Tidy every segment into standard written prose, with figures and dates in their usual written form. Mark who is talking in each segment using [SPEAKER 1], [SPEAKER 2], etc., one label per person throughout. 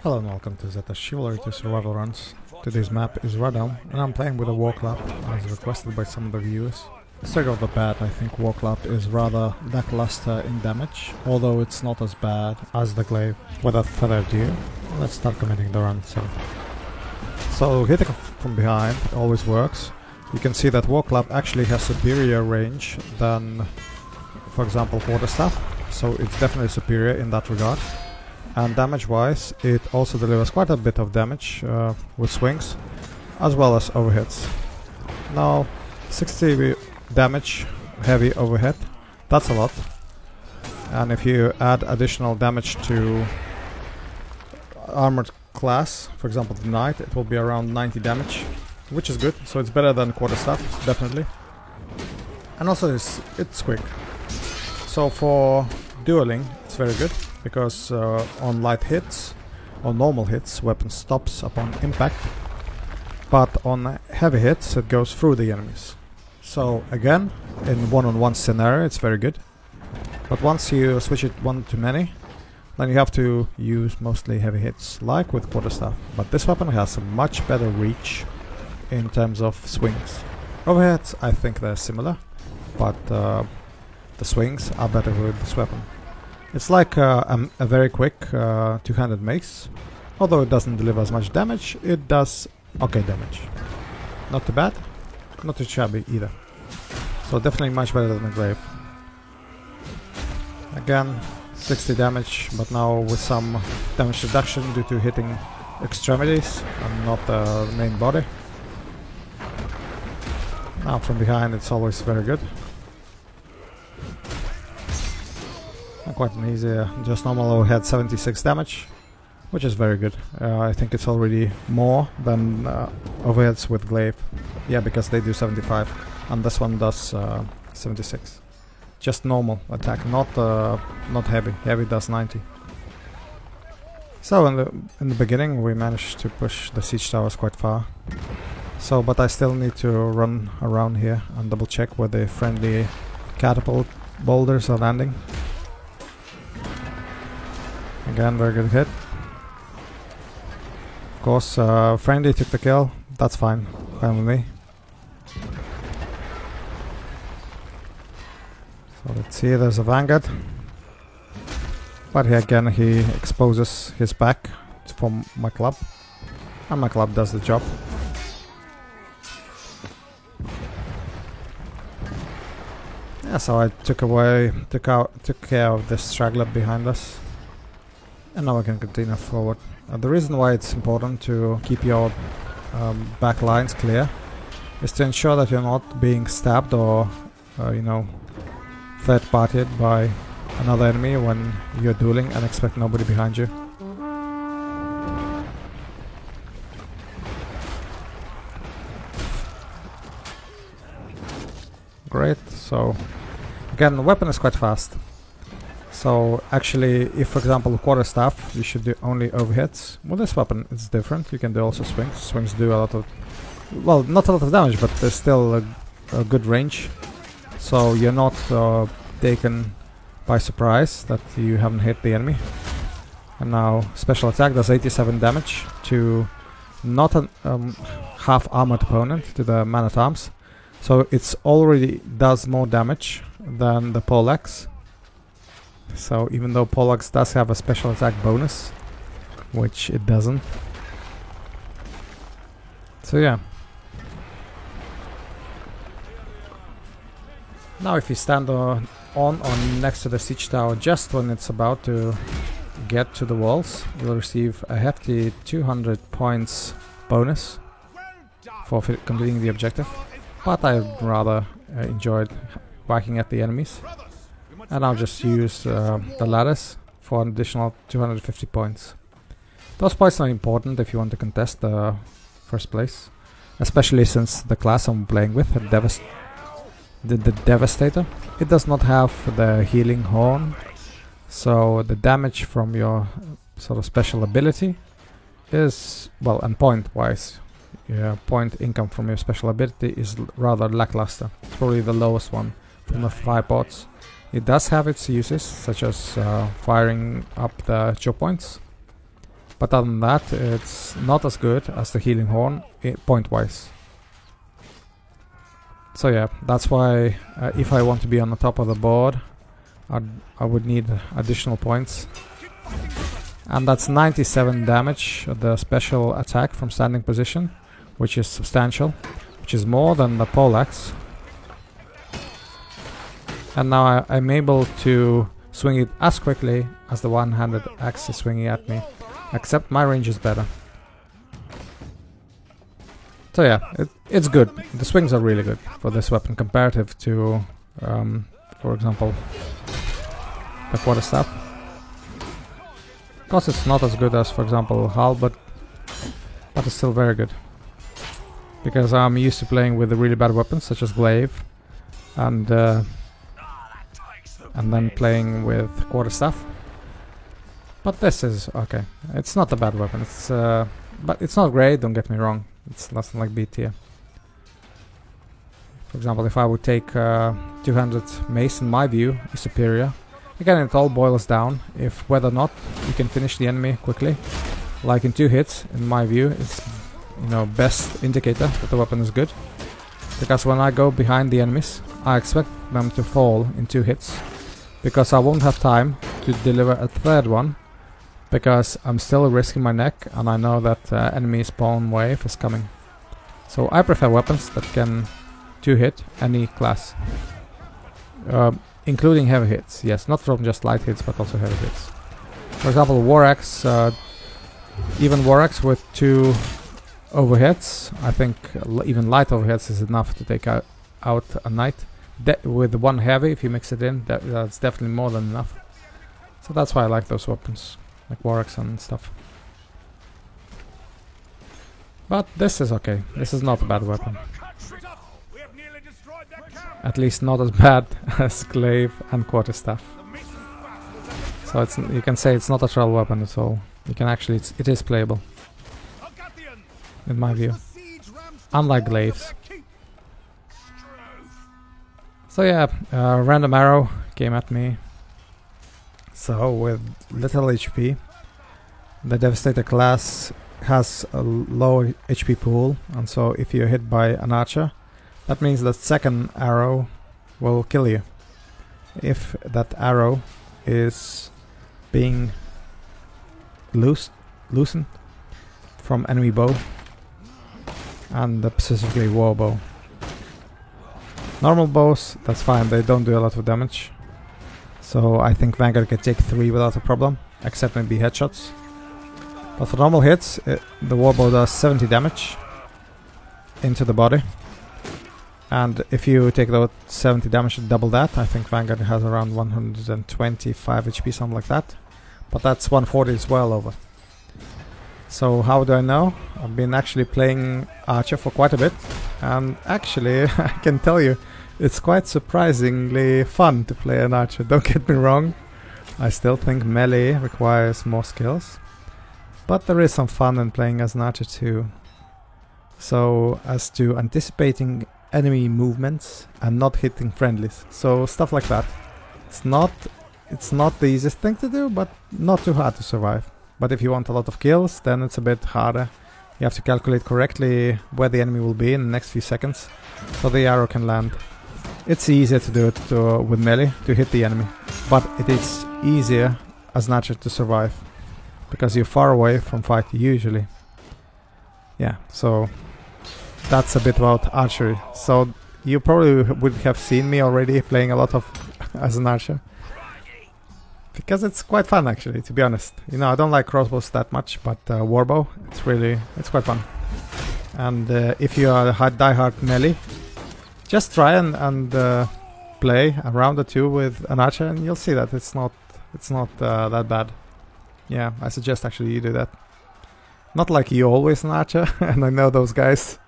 [SPEAKER 1] Hello and welcome to Zeta Chivalry 2 Survival Runs. Today's map is Radom, and I'm playing with a War Club as requested by some of the viewers. Straight off the bat, I think War Club is rather lackluster in damage, although it's not as bad as the Glaive. Without further ado, let's start committing the run. So hitting from behind always works. You can see that War Club actually has superior range than, for example, Quarterstaff, so it's definitely superior in that regard. And damage-wise, it also delivers quite a bit of damage with swings, as well as overhits. Now, 60 damage heavy overhead, that's a lot. And if you add additional damage to armored class, for example the Knight, it will be around 90 damage, which is good. So it's better than Quarterstaff, definitely. And also it's quick. So for dueling, it's very good. Because on light hits, or normal hits, weapon stops upon impact, but on heavy hits it goes through the enemies. So again, in one-on-one scenario it's very good, but once you switch it one to many, then you have to use mostly heavy hits, like with Quarterstaff. But this weapon has a much better reach in terms of swings. Overheads, I think they're similar, but the swings are better with this weapon. It's like a very quick two-handed mace. Although it doesn't deliver as much damage, it does okay damage. Not too bad, not too shabby either. So definitely much better than the Glaive. Again, 60 damage, but now with some damage reduction due to hitting extremities and not the main body. Now from behind it's always very good. Quite an easy, just normal overhead 76 damage, which is very good. I think it's already more than overheads with Glaive. Yeah, because they do 75, and this one does 76. Just normal attack, not heavy. Heavy does 90. So in the beginning we managed to push the siege towers quite far. So, but I still need to run around here and double check where the friendly catapult boulders are landing. Again, very good hit. Of course, friendly took the kill. That's fine. Fine with me. So let's see, there's a Vanguard. But here again, he exposes his back from my club. And my club does the job. Yeah, so I took care of this straggler behind us. And now we can continue forward. The reason why it's important to keep your back lines clear is to ensure that you're not being stabbed or, third-partied by another enemy when you're dueling and expect nobody behind you. Great, so again, the weapon is quite fast. So actually, if for example Quarterstaff, you should do only overheads. With this weapon it's different, you can do also swings. Swings do a lot of, well, not a lot of damage, but there's still a good range. So you're not taken by surprise that you haven't hit the enemy. And now special attack does 87 damage to not a half armored opponent, to the man-at-arms. So it's already does more damage than the Poleaxe. So even though Poleaxe does have a special attack bonus, which it doesn't. So yeah. Now if you stand on next to the siege tower just when it's about to get to the walls, you'll receive a hefty 200 points bonus for completing the objective. But I rather enjoyed whacking at the enemies. And I'll just use the ladders for an additional 250 points. Those points are important if you want to contest the first place. Especially since the class I'm playing with, the Devastator, it does not have the healing horn. So the damage from your sort of special ability is, well, and point wise, point income from your special ability is rather lackluster. It's probably the lowest one from the 5 pots. It does have its uses, such as firing up the choke points, But other than that, it's not as good as the Healing Horn point-wise. So yeah, that's why if I want to be on the top of the board, I would need additional points. And that's 97 damage, the special attack from standing position, which is substantial, which is more than the poleaxe. And now I'm able to swing it as quickly as the one-handed axe is swinging at me, except my range is better. So yeah, it's good. The swings are really good for this weapon comparative to, for example, the quarterstaff. Of course, it's not as good as, for example, Hal, but it's still very good. Because I'm used to playing with the really bad weapons such as Glaive, and then playing with quarterstaff. But this is okay. It's not a bad weapon. It's but it's not great. Don't get me wrong. It's less than like B tier. For example, if I would take 200 mace, in my view, is superior. Again, it all boils down if whether or not you can finish the enemy quickly. Like in 2 hits, in my view, it's best indicator that the weapon is good. Because when I go behind the enemies, I expect them to fall in 2 hits. Because I won't have time to deliver a third one. Because I'm still risking my neck, and I know that enemy spawn wave is coming. So I prefer weapons that can 2-hit any class. Including heavy hits, yes, not from just light hits, but also heavy hits. For example, War Axe, even War Axe with 2 overhits, I think even light overhits is enough to take out a knight. With 1 heavy, if you mix it in, that's definitely more than enough. So that's why I like those weapons, like War Axe and stuff. But this is okay. This is not a bad weapon. At least not as bad as Glaive and Quarterstaff. So you can say it's not a troll weapon at all. You can actually, it is playable. In my view. Unlike Glaives. So yeah, random arrow came at me. So with little HP, the Devastator class has a low HP pool, and so if you're hit by an archer, that means the second arrow will kill you. If that arrow is being loosened from enemy bow, and specifically war bow. Normal bows, that's fine, they don't do a lot of damage. So I think Vanguard can take 3 without a problem, except maybe headshots. But for normal hits, the warbow does 70 damage into the body. And if you take the 70 damage and double that, I think Vanguard has around 125 HP, something like that. But that's 140 as well over. So how do I know? I've been actually playing Archer for quite a bit. And actually, I can tell you, it's quite surprisingly fun to play an Archer. Don't get me wrong. I still think melee requires more skills. But there is some fun in playing as an Archer too. So as to anticipating enemy movements and not hitting friendlies. So stuff like that. It's not the easiest thing to do, but not too hard to survive. But if you want a lot of kills, then it's a bit harder. You have to calculate correctly where the enemy will be in the next few seconds, so the arrow can land. It's easier to do it with melee, to hit the enemy. But it is easier as an archer to survive, because you're far away from fight usually. Yeah, so that's a bit about archery. So you probably would have seen me already playing a lot of as an archer. Because it's quite fun actually, to be honest. I don't like crossbows that much, but warbow, it's quite fun. And if you are a diehard melee, just try and play a round or 2 with an archer, and you'll see that it's not that bad. Yeah, I suggest actually you do that. Not like you always an archer, and I know those guys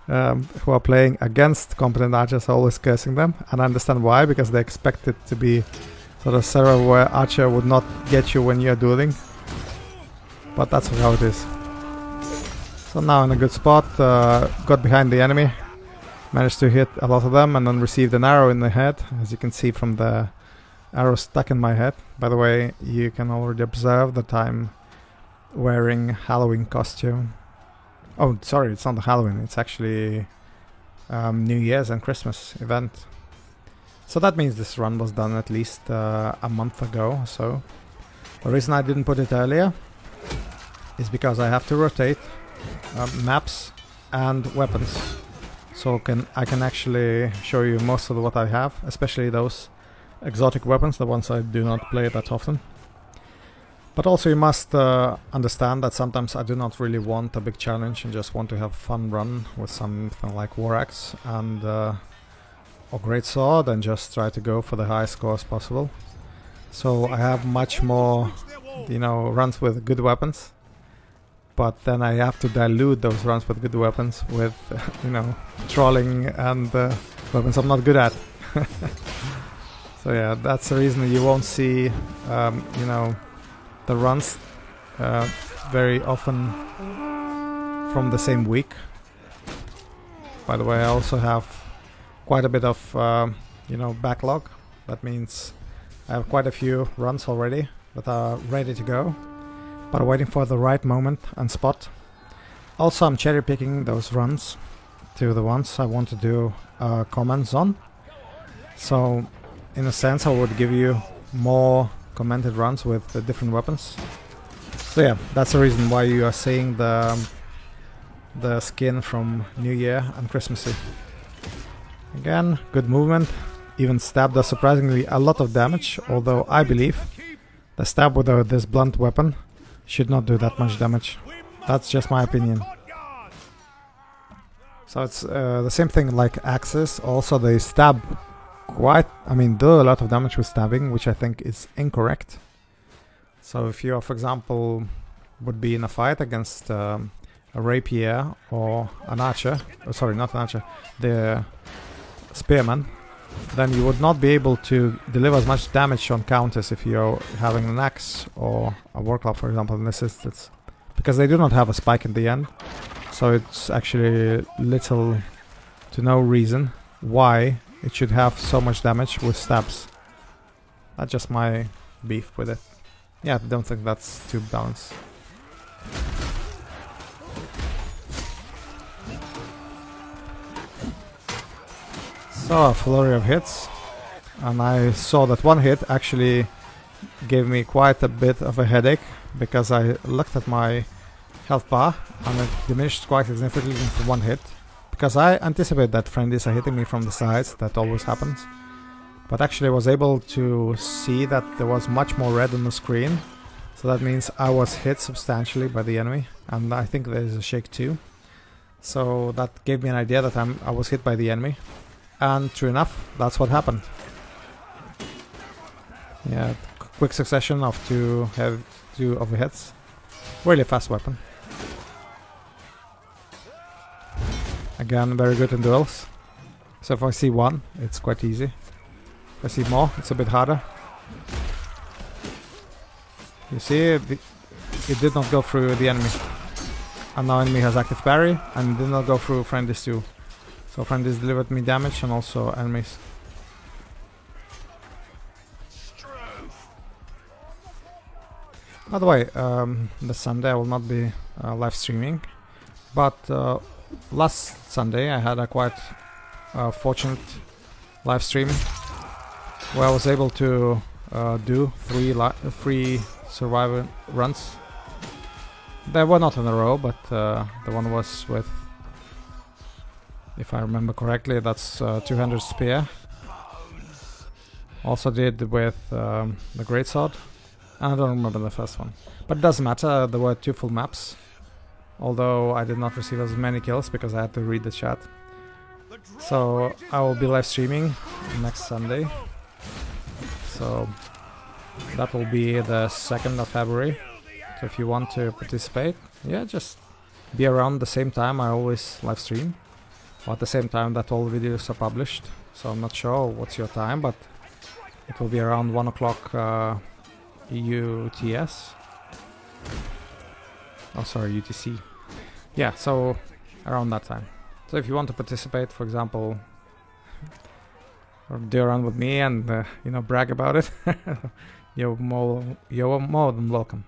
[SPEAKER 1] who are playing against competent archers are always cursing them, and I understand why, because they expect it to be sort of server where archer would not get you when you're dueling. But that's how it is. So now in a good spot, got behind the enemy, managed to hit a lot of them, and then received an arrow in the head, as you can see from the arrow stuck in my head. By the way, you can already observe that I'm wearing Halloween costume. Oh, sorry, it's not Halloween. It's actually New Year's and Christmas event. So that means this run was done at least a month ago or so. The reason I didn't put it earlier is because I have to rotate maps and weapons. So I can actually show you most of what I have, especially those exotic weapons, the ones I do not play that often. But also you must understand that sometimes I do not really want a big challenge and just want to have a fun run with something like War Axe and or Greatsword and just try to go for the highest scores possible. So I have much more, runs with good weapons. But then I have to dilute those runs with good weapons with, trolling and weapons I'm not good at. So yeah, that's the reason you won't see, the runs very often from the same week. By the way, I also have quite a bit of, backlog. That means I have quite a few runs already that are ready to go, but waiting for the right moment and spot. Also, I'm cherry picking those runs to the ones I want to do comments on. So, in a sense, I would give you more commented runs with different weapons. So yeah, that's the reason why you are seeing the skin from New Year and Christmassy. Again, good movement. Even stab does surprisingly a lot of damage, although I believe the stab with this blunt weapon should not do that much damage. That's just my opinion. So it's the same thing like axes. Also, they stab do a lot of damage with stabbing, which I think is incorrect. So if you, for example, would be in a fight against a rapier or an archer, sorry, not an archer, the spearman, then you would not be able to deliver as much damage on counters if you're having an axe or a war club, for example, in this instance, because they do not have a spike in the end. So it's actually little to no reason why it should have so much damage with stabs. That's just my beef with it. Yeah, I don't think that's too balanced. So, a flurry of hits, and I saw that one hit actually gave me quite a bit of a headache, because I looked at my health bar and it diminished quite significantly for one hit, because I anticipate that friendlies are hitting me from the sides. That always happens, but actually I was able to see that there was much more red on the screen, so that means I was hit substantially by the enemy, and I think there is a shake too. So that gave me an idea that I was hit by the enemy. And true enough, that's what happened. Yeah, quick succession of two overhits. Really fast weapon. Again, very good in duels. So if I see one, it's quite easy. If I see more, it's a bit harder. You see, it did not go through the enemy. And now enemy has active parry, and did not go through friendlies too. So friendlies delivered me damage and also enemies. By the way, this Sunday I will not be live streaming, but last Sunday I had a quite fortunate live stream where I was able to do three survivor runs. They were not in a row, but the one was with, if I remember correctly, that's 200 spear. Also did with the Greatsword. I don't remember the first one. But it doesn't matter, there were 2 full maps. Although I did not receive as many kills because I had to read the chat. So I will be live streaming next Sunday. So that will be the 2nd of February. So if you want to participate, yeah, just be around the same time I always live stream. Or at the same time that all videos are published. So I'm not sure what's your time, but it will be around 1 o'clock UTS. Oh, sorry, UTC. Yeah, so around that time. So if you want to participate, for example, or do around with me and brag about it, you're more than welcome.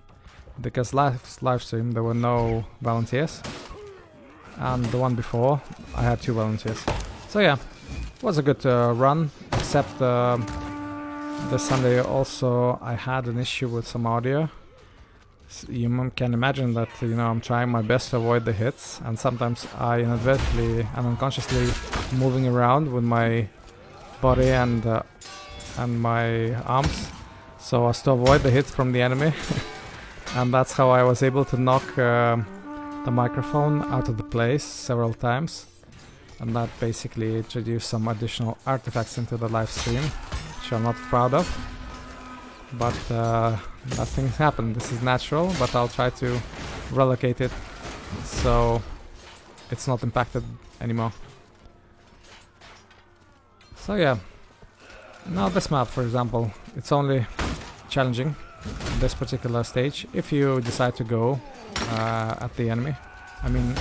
[SPEAKER 1] because last live stream there were no volunteers, and the one before I had 2 volunteers. So yeah, it was a good run, except this Sunday also I had an issue with some audio. You can imagine that, you know, I'm trying my best to avoid the hits, and sometimes I inadvertently and unconsciously moving around with my body and my arms, so as to avoid the hits from the enemy. And that's how I was able to knock the microphone out of the place several times, and that basically introduced some additional artifacts into the live stream, which I'm not proud of. But that things happen. This is natural, but I'll try to relocate it so it's not impacted anymore. So yeah, now this map, for example, it's only challenging this particular stage if you decide to go at the enemy. I mean,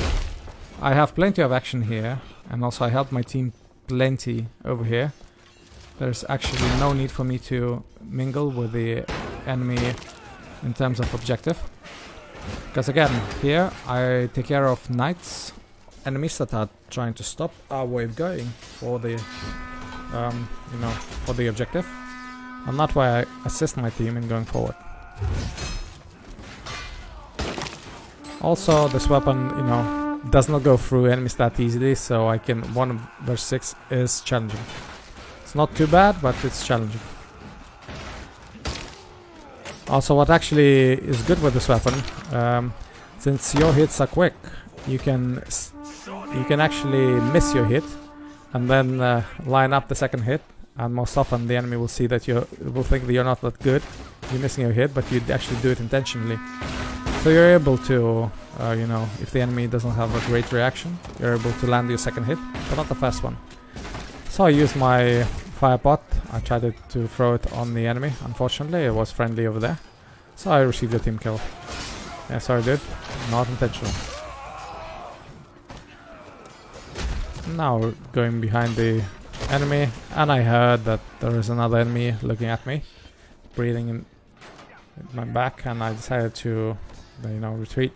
[SPEAKER 1] I have plenty of action here, and also I helped my team plenty over here. There's actually no need for me to mingle with the enemy in terms of objective, because again, here I take care of knights, enemies that are trying to stop our wave going for the you know, for the objective, and that way I assist my team in going forward. Also, this weapon, you know, does not go through enemies that easily, so I can 1 versus 6 is challenging. It's not too bad, but it's challenging. Also, what actually is good with this weapon, since your hits are quick, you can actually miss your hit and then line up the second hit, and most often the enemy will see that will think that you're not that good, you're missing your hit, but you actually do it intentionally. So you're able to, you know, if the enemy doesn't have a great reaction, you're able to land your second hit, but not the first one. So I used my fire pot. I tried to throw it on the enemy. Unfortunately, it was friendly over there, so I received a team kill. Yeah, sorry dude, not intentional. Now going behind the enemy, and I heard that there is another enemy looking at me, breathing in my back, and I decided to, you know, retreat.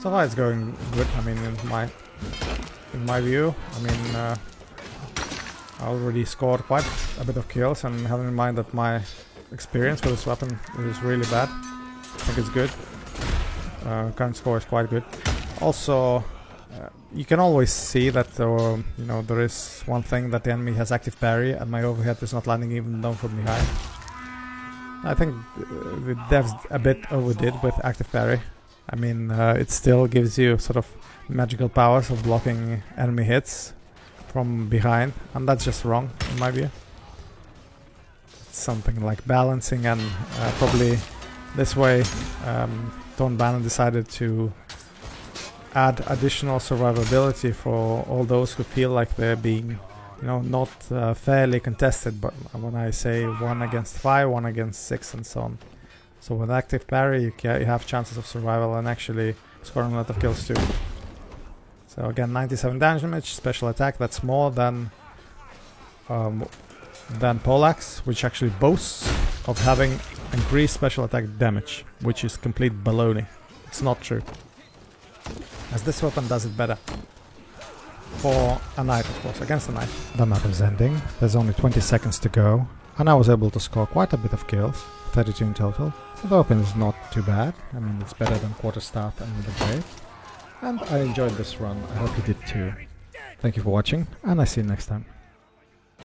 [SPEAKER 1] So far it's going good. I mean, in my view, I mean, I already scored quite a bit of kills, and having in mind that my experience with this weapon is really bad, I think it's good. Current score is quite good. Also, you can always see that you know, there is one thing, that the enemy has active parry and my overhead is not landing even though from behind. I think the devs a bit overdid with active parry. I mean, it still gives you sort of magical powers of blocking enemy hits from behind, and that's just wrong in my view. It's something like balancing, and probably this way Tone Bannon decided to add additional survivability for all those who feel like they're being, you know, not fairly contested. But when I say 1 against 5, 1 against 6, and so on. So with active parry, you have chances of survival and actually scoring a lot of kills too. So again, 97 damage, special attack. That's more than Poleaxe, which actually boasts of having increased special attack damage, which is complete baloney. It's not true, as this weapon does it better. For a knight, of course, against a knight. The map is ending, there's only 20 seconds to go, and I was able to score quite a bit of kills, 32 in total. So the weapon is not too bad. I mean, it's better than Quarterstaff and the Brave. And I enjoyed this run, I hope you did too. Thank you for watching, and I see you next time.